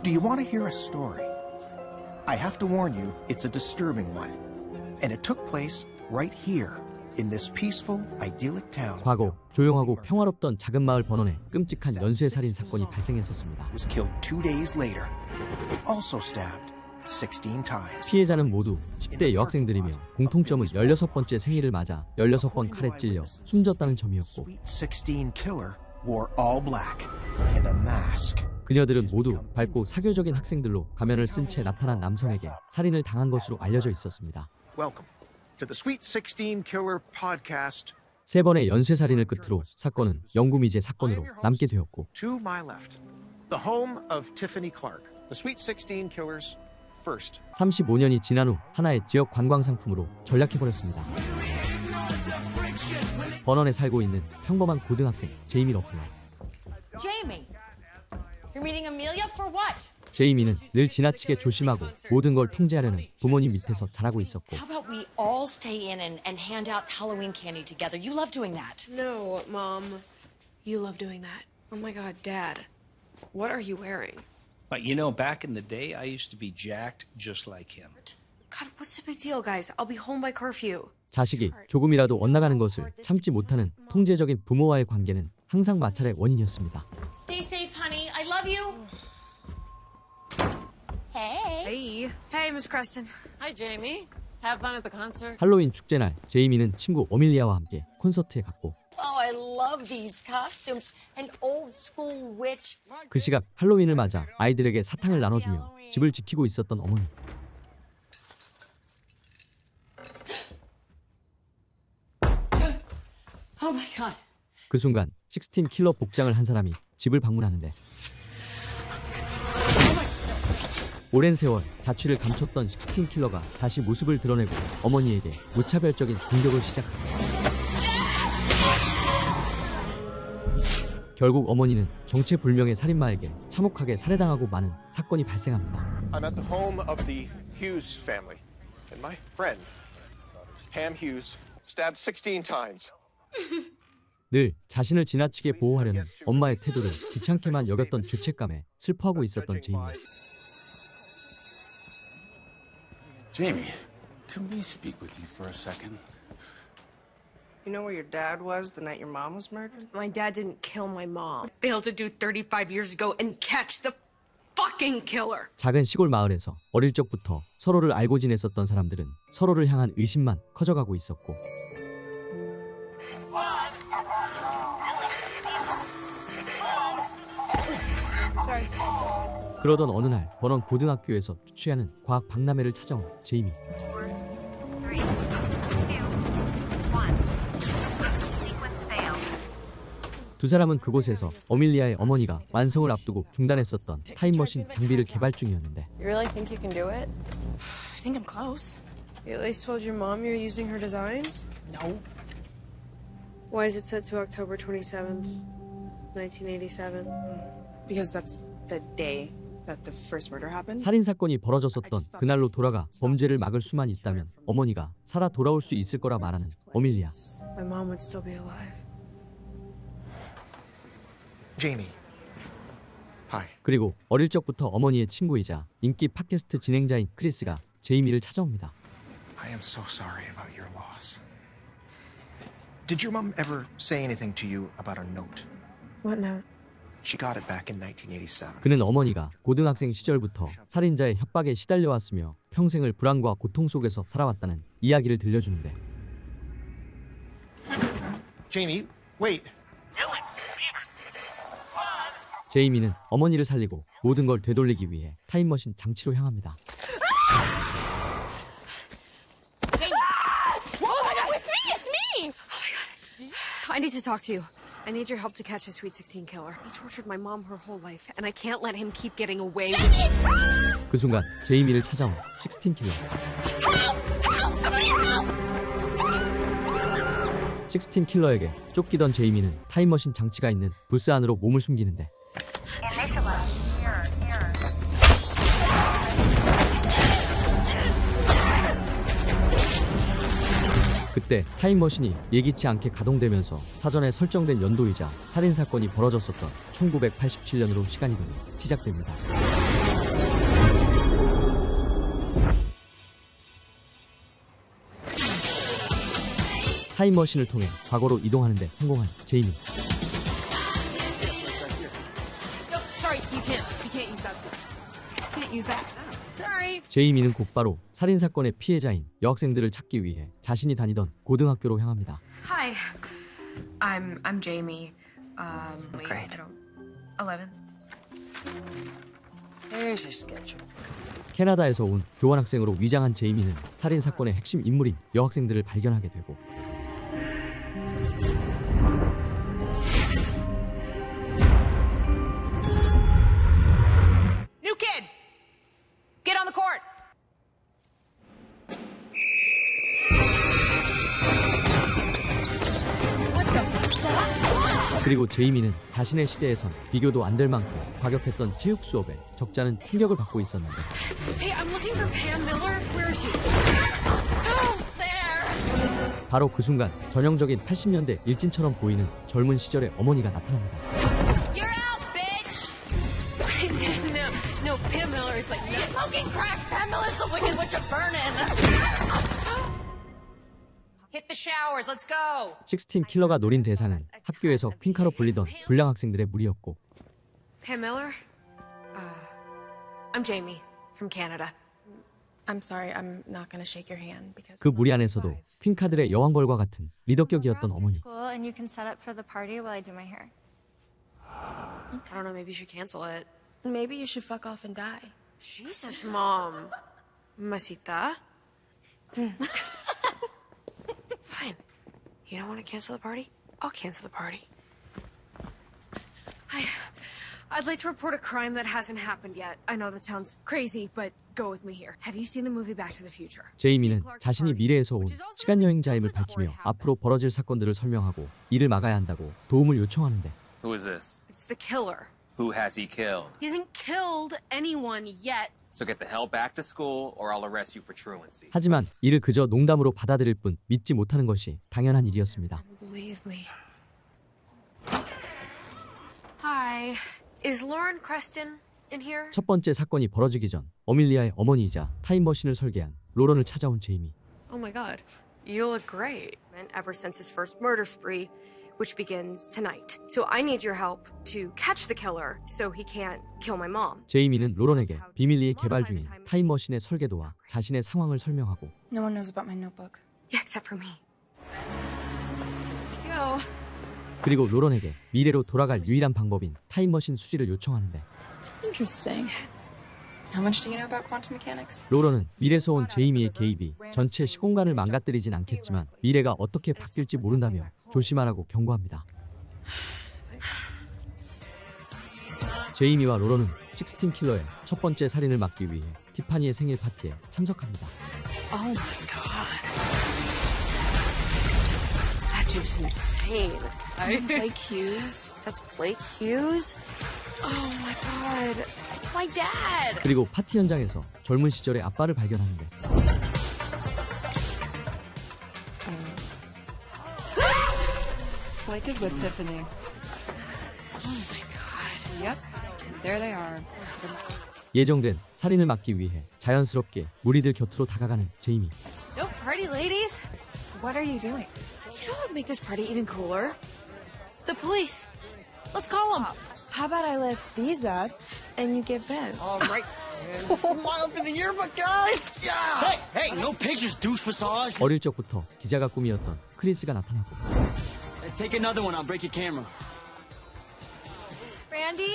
Do you want to hear a story? I have to warn you, it's a disturbing one. And it took place right here, in this peaceful, idyllic town. 과거 조용하고 평화롭던 작은 마을 번원에 끔찍한 연쇄살인 사건이 발생했었습니다. Was killed 2 days later. Also stabbed 16 times. 피해자는 모두 10대 여학생들이며 공통점은 16번째 생일을 맞아 16번 칼에 찔려 숨졌다는 점이었고, Sweet 16 killer wore all black and a mask. 그녀들은 모두 밝고 사교적인 학생들로 가면을 쓴 채 나타난 남성에게 살인을 당한 것으로 알려져 있었습니다. Welcome to the Sweet 16 Killer podcast. 3번의 연쇄살인을 끝으로 사건은 영구미제 사건으로 남게 되었고, To my left, the home of Tiffany Clark, the Sweet 16 Killer's first. 35년이 지난 후 하나의 지역 관광 상품으로 전락해버렸습니다. 번원에 살고 있는 평범한 고등학생 제이미 러플러. Jamie, you're meeting Amelia for what? 제이미는 늘 지나치게 조심하고 모든 걸 통제하려는 부모님 밑에서 자라고 있었고, How about we all stay in and hand out Halloween candy together? You love doing that. No, Mom. You love doing that. Oh my God, Dad. What are you wearing? But you know, back in the day, I used to be jacked just like him. God, what's the big deal, guys? I'll be home by curfew. 자식이 조금이라도 엇나가는 것을 참지 못하는 통제적인 부모와의 관계는 항상 마찰의 원인이었습니다. Stay safe, honey. I love you. Hey. Hey. Hey, Miss Creston. Hi, Jamie. Have fun at the concert. 할로윈 축제날 제이미는 친구 어밀리아와 함께 콘서트에 갔고, Oh, I love these costumes. An old school witch. 그 시각 할로윈을 맞아 아이들에게 사탕을 나눠주며 집을 지키고 있었던 어머니. Oh my God. 그 순간 16 킬러 복장을 한 사람이 집을 방문하는데, 오랜 세월 자취를 감췄던 16 킬러가 다시 모습을 드러내고 어머니에게 무차별적인 공격을 시작합니다. 결국 어머니는 정체불명의 살인마에게 참혹하게 살해당하고 마는 사건이 발생합니다. I'm at the home of the Hughes family, and my friend, Pam Hughes, stabbed 16 times. 늘 자신을 지나치게 보호하려는 엄마의 태도를 귀찮게만 여겼던 죄책감에 슬퍼하고 있었던 제이미. Jamie, can we speak with you for a second? You know where your dad was the night your mom was murdered? My dad didn't kill my mom. Failed to do 35 years ago and catch the fucking killer. 작은 시골 마을에서 어릴 적부터 서로를 알고 지냈었던 사람들은 서로를 향한 의심만 커져가고 있었고, 그러던 어느 날 번원 고등학교에서 취하는 과학 박람회를 찾아온 제이미. 두 사람은 그곳에서 어밀리아의 어머니가 완성을 앞두고 중단했었던 타임머신 장비를 개발 중이었는데, You really think you can do it? I think I'm close. You at least told your mom you're using her designs? No. Why is it set to October 27th, 1987? Because that's the day that the first murder happened. 살인 사건이 벌어졌었던 그날로 돌아가 범죄를 막을 수만 있다면 어머니가 살아 돌아올 수 있을 거라 말하는 어밀리아. My mom would still be alive. Jamie. Hi. 그리고 어릴 적부터 어머니의 친구이자 인기 팟캐스트 진행자인 크리스가 제이미를 찾아옵니다. I am so sorry about your loss. Did your mom ever say anything to you about a note? What note? She got it back in 1987. 그는 어머니가 고등학생 시절부터 살인자의 협박에 시달려왔으며 평생을 불안과 고통 속에서 살아왔다는 이야기를 들려주는데, Jamie, wait. 제이미는 어머니를 살리고 모든 걸 되돌리기 위해 타임머신 장치로 향합니다. I need to talk to you. I need your help to catch the Sweet 16 killer. He tortured my mom her whole life, and I can't let him keep getting away with it. 그 순간 제이미를 찾아온 16 킬러. 16 킬러에게 쫓기던 제이미는 타임머신 장치가 있는 부스 안으로 몸을 숨기는데, 그때 타임머신이 예기치 않게 가동되면서 사전에 설정된 연도이자 살인사건이 벌어졌었던 1987년으로 시간이 돌려 시작됩니다. 타임머신을 통해 과거로 이동하는 데 성공한 제이미. No, sorry, you can't use that. Can't use that. Sorry. 제이미는 곧바로 살인사건의 피해자인 여학생들을 찾기 위해 자신이 다니던 고등학교로 향합니다. Hi, I'm Jamie. Great. 11th. There's your schedule. 캐나다에서 온 교환학생으로 위장한 제이미는 살인사건의 핵심 인물인 여학생들을 발견하게 되고 New kid! Get on the court! 그리고 제이미는 자신의 시대에선 비교도 안 될 만큼 과격했던 체육 수업에 적잖은 충격을 받고 있었는데 Hey, I'm looking for Pam Miller. Where is she? Oh, there. 바로 그 순간 전형적인 80년대 일진처럼 보이는 젊은 시절의 어머니가 나타납니다. You're out, bitch! No, Pam Miller is like. You're smoking crack! Pamela's the wicked witch of Vernon! Hit the showers, let's go! 16 킬러가 노린 대상은 학교에서 퀸카로 불리던 불량 학생들의 무리였고 Pam Miller? I'm Jamie from Canada. I'm sorry, I'm not gonna shake your hand because 그 무리 안에서도 퀸카들의 여왕벌과 같은 리더격이었던 어머니. School and you can set up for the party while I do my hair. I don't know, maybe you should cancel it. maybe you should fuck off and die. Jesus, Mom. Masita? Fine. You don't want to cancel the party? I'll cancel the party. I'd like to report a crime that hasn't happened yet. I know that sounds crazy, but go with me here. Have you seen the movie Back to the Future? 제이미는 자신이 미래에서 온 시간여행자임을 밝히며 앞으로 벌어질 사건들을 설명하고 이를 막아야 한다고 도움을 요청하는데 Who is this? It's the killer. Who has he killed? He hasn't killed anyone yet. So get the hell back to school or I'll arrest you for truancy. 하지만 이를 그저 농담으로 받아들일 뿐 믿지 못하는 것이 당연한 일이었습니다. Believe me. Hi. Is Lauren Creston in here? 첫 번째 사건이 벌어지기 전 어밀리아의 어머니이자 타임머신을 설계한 로런을 찾아온 제이미. Oh my god. You look great. And ever since his first murder spree, which begins tonight. So I need your help to catch the killer so he can't kill my mom. 제이미는 로런에게 비밀리에 개발 중인 타임머신의 설계도와 자신의 상황을 설명하고 No one knows about my notebook. Yeah, except for me. Yo. 그리고 로런에게 미래로 돌아갈 유일한 방법인 타임머신 수리를 요청하는데 Interesting. How much do you know about quantum mechanics? 로런은 미래에서 온 제이미의 개입이 전체 시공간을 망가뜨리진 않겠지만 미래가 어떻게 바뀔지 모른다며 조심하라고 경고합니다. 제이미와 로런은 16 킬러의 첫 번째 살인을 막기 위해 티파니의 생일 파티에 참석합니다. Oh my god. That dude's insane. Blake Hughes? That's Blake Hughes? Oh my god. It's my dad. 그리고 파티 현장에서 젊은 시절의 아빠를 발견하는데 Blake is with Tiffany. Oh my god. Yep. There they are. 예정된 살인을 막기 위해 자연스럽게 무리들 곁으로 다가가는 제이미. Don't party, ladies. What are you doing? You know what would make this party even cooler? The police. Let's call them. How about I lift these up and you get bed? All right. Smile for the yearbook, guys! Yeah! Hey, no pictures, douche massage. 어릴 적부터 기자가 꿈이었던 크리스가 나타나고 Take another one, I'll break your camera. Randy?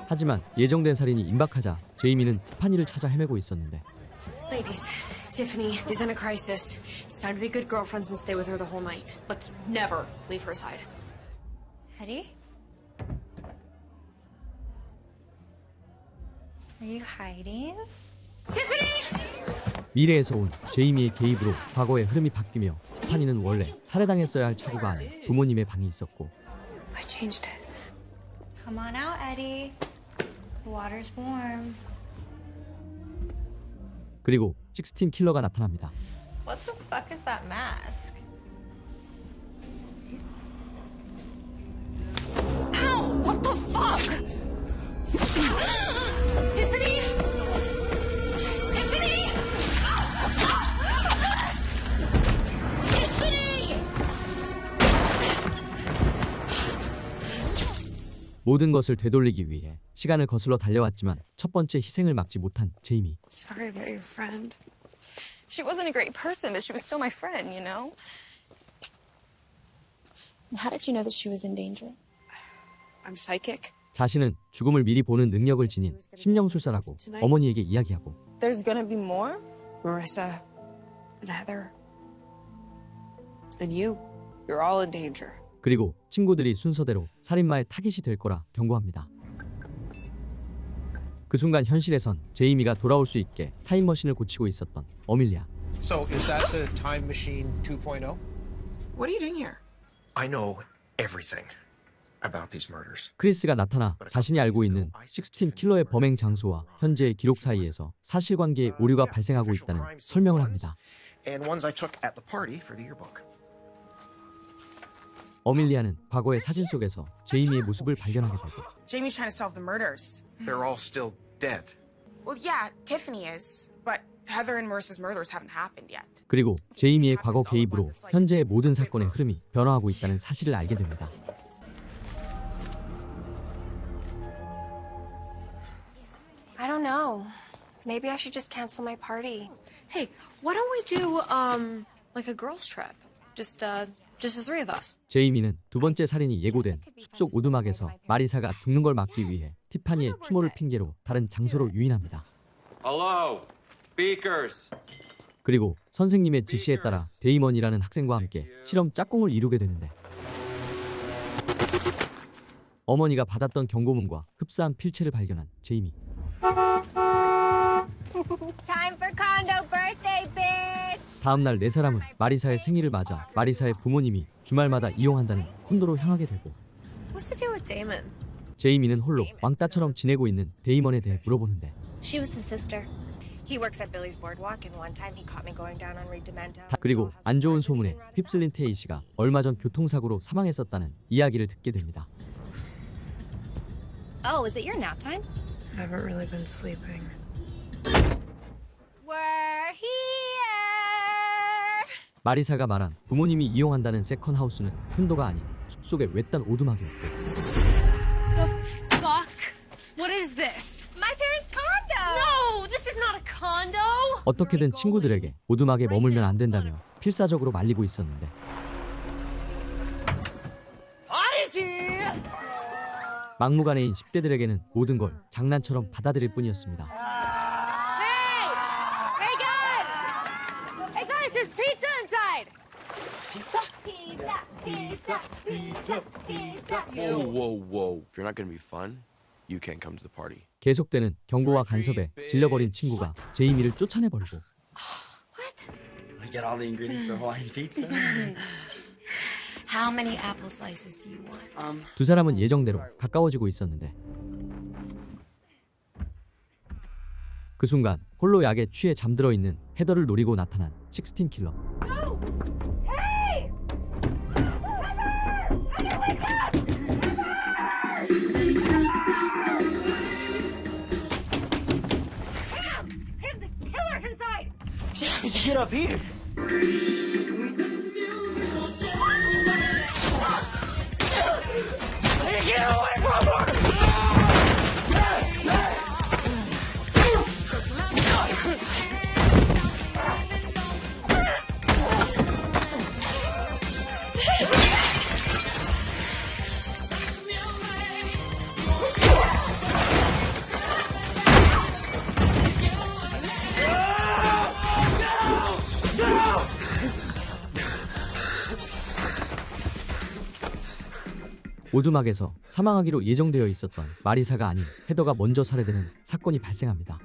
하지만 예정된 살인이 임박하자 제이미는 티파니를 찾아 헤매고 있었는데 Ladies, Tiffany is in a crisis. It's time to be good girlfriends and stay with her the whole night. Let's never leave her side. Eddie? Are you hiding? Tiffany! 미래에서 온 제이미의 개입으로 과거의 흐름이 바뀌며 티파니는 원래 살해당했어야 할 차고가 안에 부모님의 방에 있었고 I changed it. Come on out, Eddie. The water's warm. 그리고 16 킬러가 나타납니다. What the fuck is that mask? Tiffany! Tiffany! Tiffany! 모든 것을 되돌리기 위해 시간을 거슬러 달려왔지만 첫 번째 희생을 막지 못한 제이미. Sorry about your friend. She wasn't a great person, but she was still my friend, you know? How did you know that she was in danger? I'm psychic. 자신은 죽음을 미리 보는 능력을 지닌 심령술사라고 어머니에게 이야기하고 There's gonna be more? Marissa and Heather and you. You're all in danger. 그리고 친구들이 순서대로 살인마의 타깃이 될 거라 경고합니다. 그 순간 현실에선 제이미가 돌아올 수 있게 타임머신을 고치고 있었던 어밀리아. So, is that the time machine 2.0? What are you doing here? I know everything about these murders. 크리스가 나타나 자신이 알고 있는 16 킬러의 범행 장소와 현재의 기록 사이에서 사실관계에 오류가 발생하고 있다는 설명을 합니다. And ones I took at the party for the yearbook. 어밀리아는 과거의 사진 속에서 제이미의 모습을 발견하게 되고 Jamie's trying to solve the murders. They're all still dead. Well, yeah, Tiffany is, but Heather and Marissa's murders haven't happened yet. 그리고 제이미의 과거 개입으로 현재의 모든 사건의 흐름이 변화하고 있다는 사실을 알게 됩니다. I don't know. Maybe I should just cancel my party. Hey, why don't we do like a girls trip? Just the three of us. 제이미는 두 번째 살인이 예고된 숲속 오두막에서 마리사가 죽는 걸 막기 위해 티파니의 추모를 핑계로 다른 장소로 유인합니다. Hello, speakers. 그리고 선생님의 지시에 따라 데이먼이라는 학생과 함께 실험 짝꿍을 이루게 되는데 어머니가 받았던 경고문과 흡사한 필체를 발견한 제이미. Time for condo birthday, bitch! 다음날 네 사람은 마리사의 생일을 맞아 마리사의 부모님이 주말마다 이용한다는 콘도로 향하게 되고 What's to do with Damon? 제이미는 홀로 왕따처럼 지내고 있는 데이먼에 대해 물어보는데 She was the sister. He works at Billy's Boardwalk, and one time he caught me going down on Reed Demento. 그리고 안 좋은 소문에 휩쓸린 테이 씨가 얼마 전 교통사고로 사망했었다는 이야기를 듣게 됩니다. Oh, is it your nap time? I haven't really been sleeping. We're here! 마리사가 말한 부모님이 이용한다는 세컨하우스는 콘도가 아닌 숲속의 외딴 오두막이었고 Fuck! What is this? My parents' condo! No, this is not a condo! 어떻게든 친구들에게 오두막에 머물면 안 된다며 필사적으로 말리고 있었는데 막무가내인 10대들에게는 모든 걸 장난처럼 받아들일 뿐이었습니다. Hey guys! Hey guys, there's pizza inside! Whoa, whoa, whoa. If you're not gonna be fun, you can't come to the party. 계속되는 경고와 간섭에 질려버린 친구가 제이미를 쫓아내버리고 I get all the ingredients for Hawaiian pizza. How many apple slices do you want? 두 사람은 예정대로 가까워지고 있었는데 그 순간 홀로 약에 취해 잠들어 있는 헤더를 노리고 나타난 16 킬러. Get up here. Hey, get away from her! 오두막에서 사망하기로 예정되어 있었던 마리사가 아닌 헤더가 먼저 살해되는 사건이 발생합니다.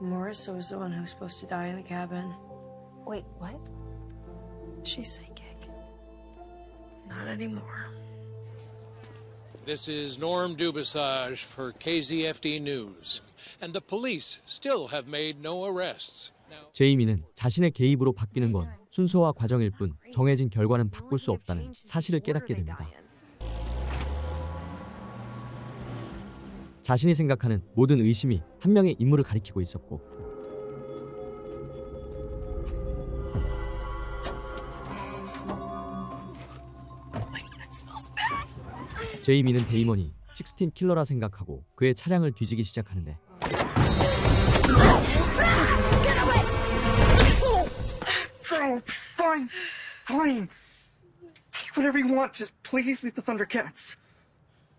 Marissa was the one who was supposed to die in the cabin. Wait, what? She's psychic. Not anymore. This is Norm Dubasage for KZFD News. And the police still have made no arrests. 제이미는 자신의 개입으로 바뀌는 건 순서와 과정일 뿐 정해진 결과는 바꿀 수 없다는 사실을 깨닫게 됩니다. 자신이 생각하는 모든 의심이 한 명의 인물을 가리키고 있었고, 제이미는 데이먼이 16 킬러라 생각하고 그의 차량을 뒤지기 시작하는데, Fine. Take whatever you want. Just please leave the Thundercats.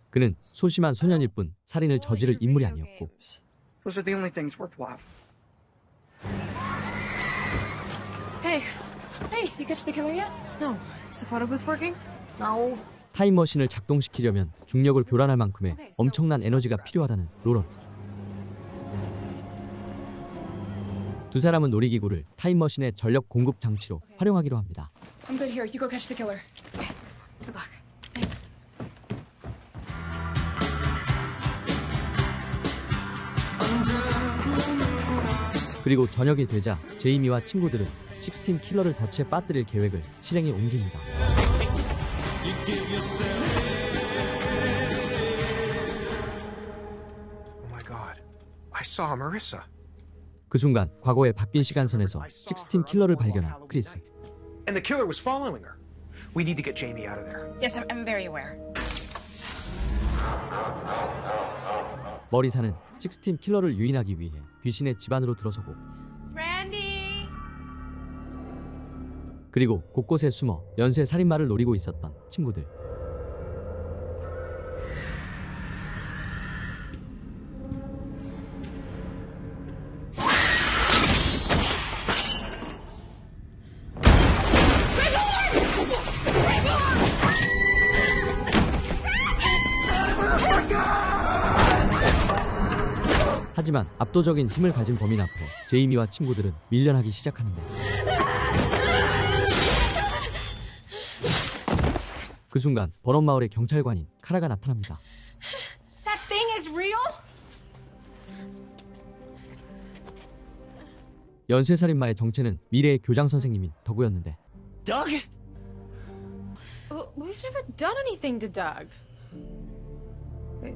그는 소심한 소년일 뿐 살인을 저지를 인물이 아니었고, Those are the only things worthwhile. Hey, you catch the killer yet? No. Is the photo booth working? No. 타임머신을 작동시키려면 중력을 교란할 만큼의 엄청난 에너지가 필요하다는 로런. 두 사람은 놀이기구를 타임머신의 전력 공급 장치로 활용하기로 합니다. I'm good here. You go catch the killer. Okay. Good luck. Thanks. 그리고 저녁이 되자 제이미와 친구들은 16 킬러를 덫에 빠뜨릴 계획을 실행에 옮깁니다. Oh my God. I saw Marissa. 그 순간 과거의 바뀐 시간선에서 16 킬러를 발견한 크리스. And the killer was following her. We need to get Jamie out of there. Yes, I'm very aware. 머리사는 16 킬러를 유인하기 위해 귀신의 집 안으로 들어서고, Randy! 그리고 곳곳에 숨어 연쇄 살인마를 노리고 있었던 친구들. 하지만 압도적인 힘을 가진 범인 앞에 제이미와 친구들은 밀려나기 시작하는데, 그 순간 버넌 마을의 경찰관인 카라가 나타납니다. That thing is real? 연쇄살인마의 정체는 미래의 교장 선생님인 더구였는데, Doug? We've never done anything to Doug. Wait,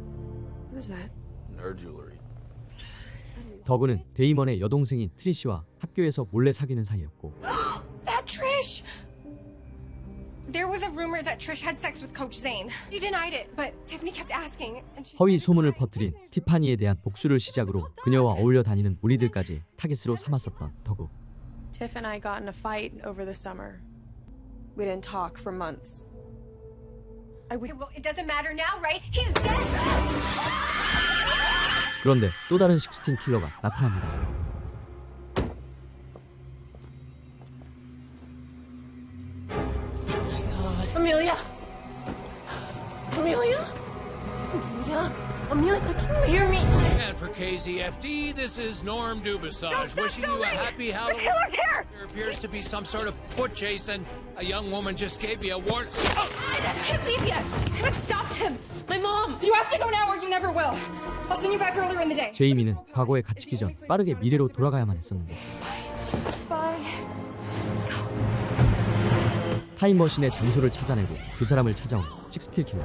what is that? Nerd jewelry. 더구는 데이먼의 여동생인 트리시와 학교에서 몰래 사귀는 사이였고, That Trish! There was a rumor that Trish had sex with Coach Zane. She denied it, but Tiffany kept asking. And she 허위 소문을 퍼뜨린 티파니에 대한 복수를 시작으로 그녀와 어울려 다니는 무리들까지 타깃으로 삼았었던 더구. Tiff and I got in a fight over the summer. We didn't talk for months. Okay, well, it doesn't matter now, right? He's dead! 그런데 또 다른 16 킬러가 나타납니다. Amelia? Amelia? Amelia, can you hear me? And for KZFD, this is Norm Dubasage wishing you a happy Halloween. The killer's here! There appears to be some sort of foot chase, and a young woman just gave me a warning. Oh! I can't leave yet. I haven't stopped him. My mom. You have to go now or you never will. I'll send you back earlier in the day. 제이미는 과거에 갇히기 전 빠르게 미래로 돌아가야만 했었는데, Bye. 타임머신의 장소를 찾아내고 두 사람을 찾아온 16 킬러.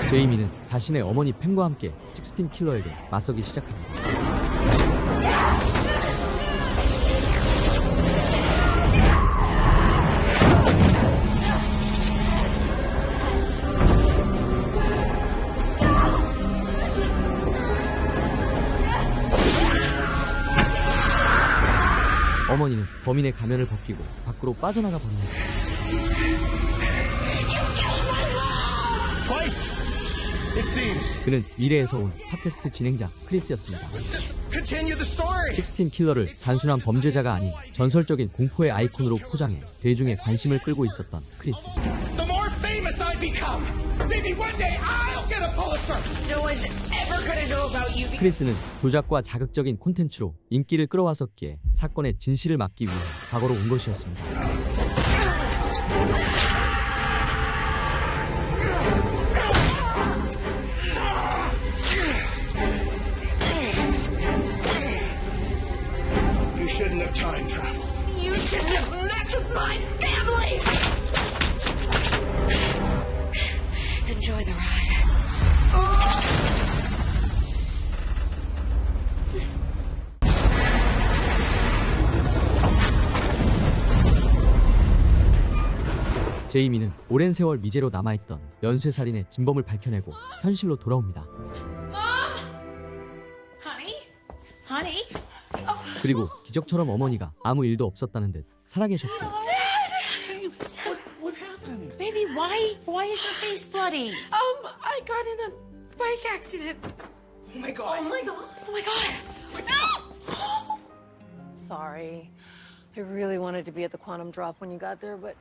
제이미는 자신의 어머니 팸과 함께 16 킬러에게 맞서기 시작합니다. 어머니는 범인의 가면을 벗기고 밖으로 빠져나가 버립니다. 그는 미래에서 온 팟캐스트 진행자 크리스였습니다. 16 킬러를 단순한 범죄자가 아닌 전설적인 공포의 아이콘으로 포장해 대중의 관심을 끌고 있었던 크리스. famous I become. Maybe one day I'll get a Pulitzer. No one's ever gonna know about you. 크리스는 조작과 자극적인 콘텐츠로 인기를 끌어왔었기에 사건의 진실을 막기 위해 과거로 온 것이었습니다. You shouldn't have time traveled. You shouldn't have messed with my family! Enjoy the ride. 제이미는 오랜 세월 미제로 남아있던 연쇄살인의 진범을 밝혀내고 현실로 돌아옵니다. Honey? Honey? 그리고 기적처럼 어머니가 아무 일도 없었다는 듯 살아계셨고 What happened? Baby, why is your face bloody? I got in a bike accident. Oh my god. Oh my god. Oh my god. Sorry. I really wanted to be at the quantum drop when you got there, but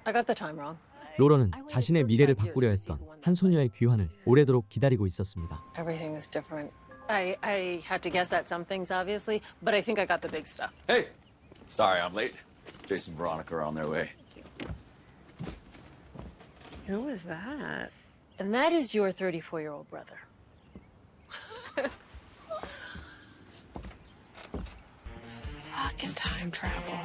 I got the time wrong. 로런은 자신의 미래를 바꾸려 했던 한 소녀의 귀환을 오래도록 기다리고 있었습니다. Everything is different. I had to guess at some things, obviously, but I think I got the big stuff. Hey! Sorry I'm late. Jason and Veronica are on their way. Who is that? And that is your 34-year-old brother. Fucking time travel.